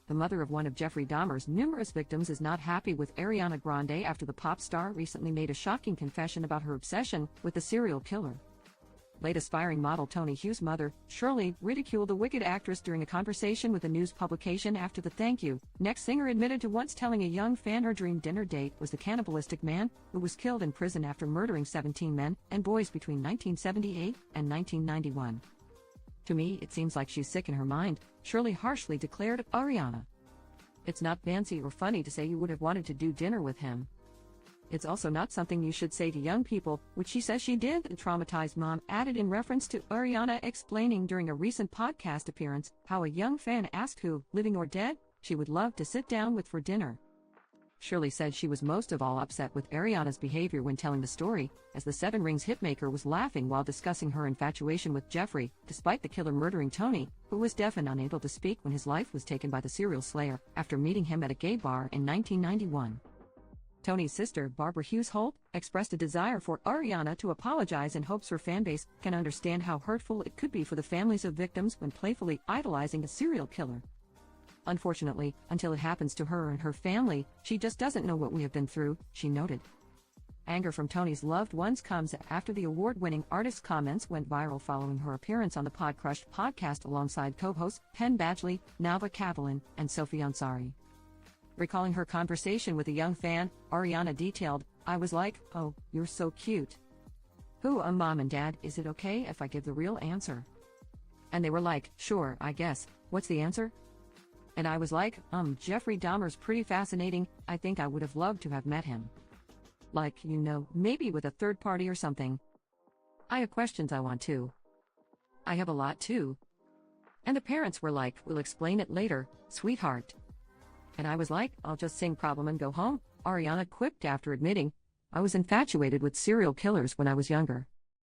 the mother of one of Jeffrey Dahmer's numerous victims, is not happy with Ariana Grande after the pop star recently made a shocking confession about her obsession with the serial killer. Late aspiring model Tony Hughes' mother, Shirley, ridiculed the Wicked actress during a conversation with a news publication after the Thank You Next singer admitted to once telling a young fan her dream dinner date was the cannibalistic man who was killed in prison after murdering 17 men and boys between 1978 and 1991. "To me, it seems like she's sick in her mind," Shirley harshly declared of Ariana. "It's not fancy or funny to say you would have wanted to do dinner with him. It's also not something you should say to young people," which she says she did, the traumatized mom added in reference to Ariana explaining during a recent podcast appearance how a young fan asked who, living or dead, she would love to sit down with for dinner. Shirley said she was most of all upset with Ariana's behavior when telling the story, as the Seven Rings hitmaker was laughing while discussing her infatuation with Jeffrey, despite the killer murdering Tony, who was deaf and unable to speak when his life was taken by the serial slayer after meeting him at a gay bar in 1991. Tony's sister, Barbara Hughes Holt, expressed a desire for Ariana to apologize in hopes her fanbase can understand how hurtful it could be for the families of victims when playfully idolizing a serial killer. "Unfortunately, until it happens to her and her family, she just doesn't know what we have been through," she noted. Anger from Tony's loved ones comes after the award-winning artist's comments went viral following her appearance on the Podcrushed podcast alongside co-hosts Penn Badgley, Nava Kavalin, and Sophie Ansari. Recalling her conversation with a young fan, Ariana detailed, "I was like, oh, you're so cute. Who, Mom and Dad, is it okay if I give the real answer? And they were like, sure, I guess, what's the answer? And I was like, Jeffrey Dahmer's pretty fascinating, I think I would have loved to have met him. Like, maybe with a third party or something. I have questions I want too. I have a lot too." And the parents were like, "We'll explain it later, sweetheart. And I was like, I'll just sing Problem and go home," Ariana quipped after admitting, "I was infatuated with serial killers when I was younger.